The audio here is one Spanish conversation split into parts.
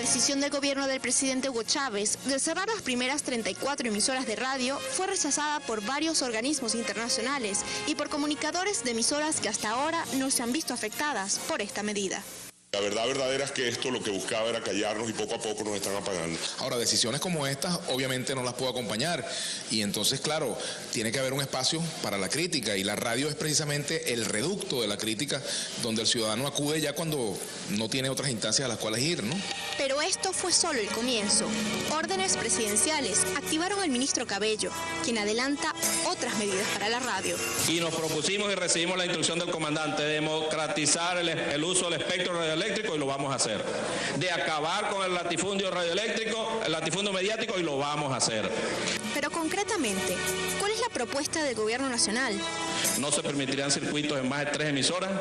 decisión del gobierno del presidente Hugo Chávez de cerrar las primeras 34 emisoras de radio fue rechazada por varios organismos internacionales y por comunicadores de emisoras que hasta ahora no se han visto afectadas por esta medida. La verdad verdadera es que esto lo que buscaba era callarnos y poco a poco nos están apagando. Ahora, decisiones como estas obviamente no las puedo acompañar y entonces, claro, tiene que haber un espacio para la crítica y la radio es precisamente el reducto de la crítica donde el ciudadano acude ya cuando no tiene otras instancias a las cuales ir, ¿no? Pero esto fue solo el comienzo. Órdenes presidenciales activaron al ministro Cabello, quien adelanta otras medidas para la radio. Y nos propusimos y recibimos la instrucción del comandante de democratizar el uso del espectro radioeléctrico y lo vamos a hacer. De acabar con el latifundio radioeléctrico, el latifundio mediático y lo vamos a hacer. Pero concretamente, ¿cuál es la propuesta del gobierno nacional? No se permitirán circuitos en más de 3 emisoras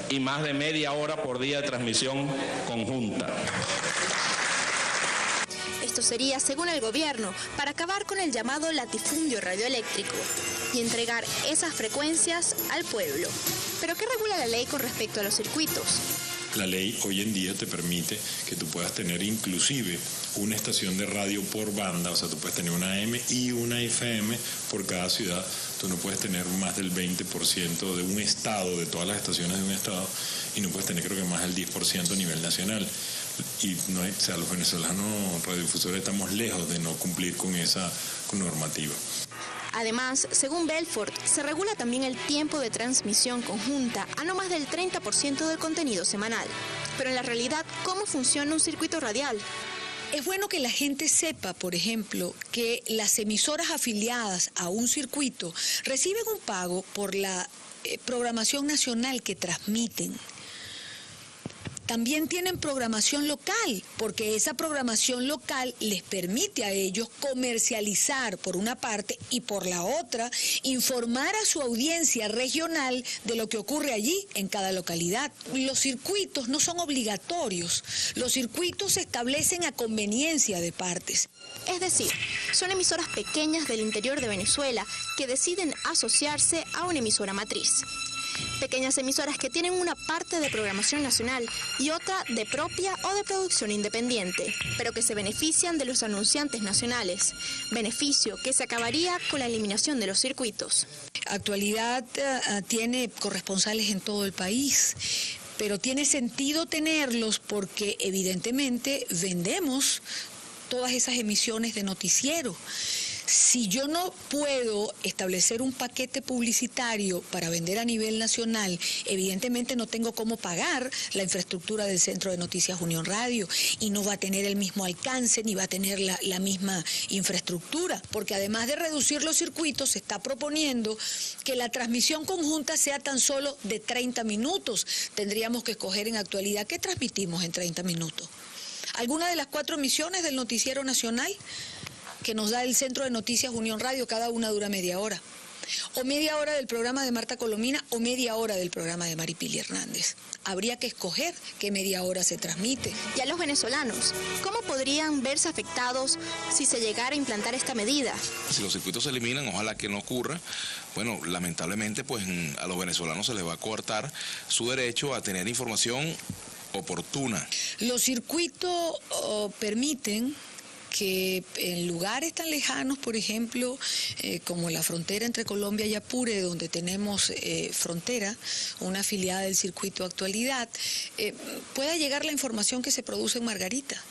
y más de media hora por día de transmisión conjunta. Esto sería, según el gobierno, para acabar con el llamado latifundio radioeléctrico y entregar esas frecuencias al pueblo. ¿Pero qué regula la ley con respecto a los circuitos? La ley hoy en día te permite que tú puedas tener inclusive una estación de radio por banda, o sea, tú puedes tener una AM y una FM por cada ciudad. Tú no puedes tener más del 20% de un estado, de todas las estaciones de un estado, y no puedes tener creo que más del 10% a nivel nacional. Y no hay, o sea, los venezolanos radiodifusores estamos lejos de no cumplir con esa normativa. Además, según Belfort, se regula también el tiempo de transmisión conjunta a no más del 30% del contenido semanal. Pero en la realidad, ¿cómo funciona un circuito radial? Es bueno que la gente sepa, por ejemplo, que las emisoras afiliadas a un circuito reciben un pago por la programación nacional que transmiten. También tienen programación local, porque esa programación local les permite a ellos comercializar por una parte y por la otra informar a su audiencia regional de lo que ocurre allí en cada localidad. Los circuitos no son obligatorios, los circuitos se establecen a conveniencia de partes. Es decir, son emisoras pequeñas del interior de Venezuela que deciden asociarse a una emisora matriz. Pequeñas emisoras que tienen una parte de programación nacional y otra de propia o de producción independiente, pero que se benefician de los anunciantes nacionales, beneficio que se acabaría con la eliminación de los circuitos. Actualidad tiene corresponsales en todo el país, pero tiene sentido tenerlos porque evidentemente vendemos todas esas emisiones de noticiero. Si yo no puedo establecer un paquete publicitario para vender a nivel nacional, evidentemente no tengo cómo pagar la infraestructura del Centro de Noticias Unión Radio y no va a tener el mismo alcance ni va a tener la misma infraestructura, porque además de reducir los circuitos, se está proponiendo que la transmisión conjunta sea tan solo de 30 minutos. Tendríamos que escoger en actualidad qué transmitimos en 30 minutos. ¿Alguna de las 4 emisiones del Noticiero Nacional que nos da el Centro de Noticias Unión Radio, cada una dura media hora? O media hora del programa de Marta Colomina o media hora del programa de Maripili Hernández. Habría que escoger qué media hora se transmite. Y a los venezolanos, ¿cómo podrían verse afectados si se llegara a implantar esta medida? Si los circuitos se eliminan, ojalá que no ocurra. Bueno, lamentablemente pues a los venezolanos se les va a coartar su derecho a tener información oportuna. Los circuitos permiten que en lugares tan lejanos, por ejemplo, como la frontera entre Colombia y Apure, donde tenemos frontera, una afiliada del circuito Actualidad, pueda llegar la información que se produce en Margarita.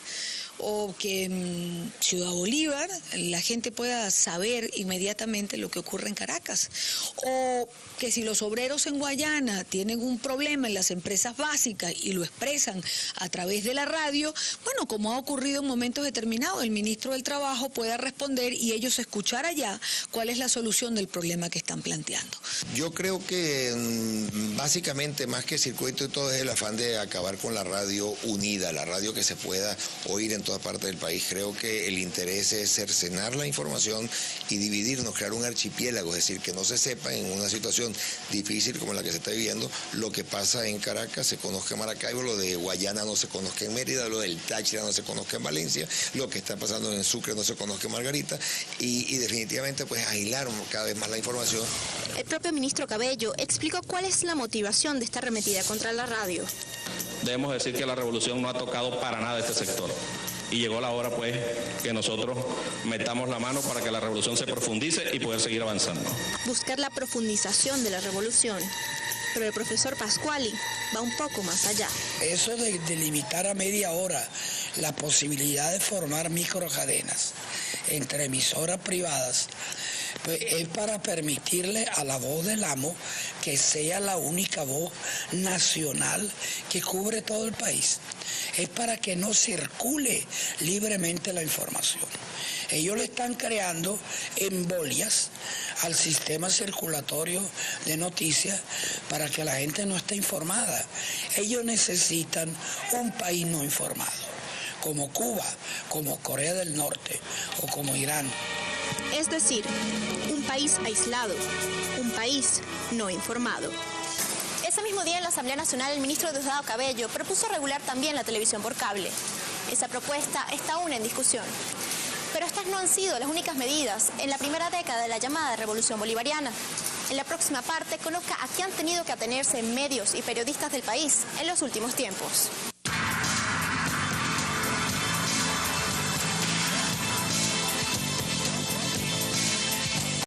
O que en Ciudad Bolívar la gente pueda saber inmediatamente lo que ocurre en Caracas. O que si los obreros en Guayana tienen un problema en las empresas básicas y lo expresan a través de la radio, bueno, como ha ocurrido en momentos determinados, el ministro del Trabajo pueda responder y ellos escuchar allá cuál es la solución del problema que están planteando. Yo creo que básicamente más que circuito y todo es el afán de acabar con la radio unida, la radio que se pueda oír en toda parte del país. Creo que el interés es cercenar la información y dividirnos, crear un archipiélago, es decir, que no se sepa en una situación difícil como la que se está viviendo, lo que pasa en Caracas se conozca en Maracaibo, lo de Guayana no se conozca en Mérida, lo del Táchira no se conozca en Valencia, lo que está pasando en Sucre no se conozca en Margarita y definitivamente pues aislar cada vez más la información. El propio ministro Cabello explicó cuál es la motivación de esta arremetida contra la radio. debemos decir que la revolución no ha tocado para nada este sector. Y llegó la hora, pues, que nosotros metamos la mano para que la revolución se profundice y poder seguir avanzando. Buscar la profundización de la revolución. Pero el profesor Pasquali va un poco más allá. Eso de limitar a media hora la posibilidad de formar microcadenas entre emisoras privadas, pues es para permitirle a la voz del amo que sea la única voz nacional que cubre todo el país. Es para que no circule libremente la información. Ellos le están creando embolias al sistema circulatorio de noticias para que la gente no esté informada. Ellos necesitan un país no informado, como Cuba, como Corea del Norte o como Irán. Es decir, un país aislado, un país no informado. Ese mismo día en la Asamblea Nacional, el ministro Diosdado Cabello propuso regular también la televisión por cable. Esa propuesta está aún en discusión. Pero estas no han sido las únicas medidas en la primera década de la llamada Revolución Bolivariana. En la próxima parte, conozca a qué han tenido que atenerse medios y periodistas del país en los últimos tiempos.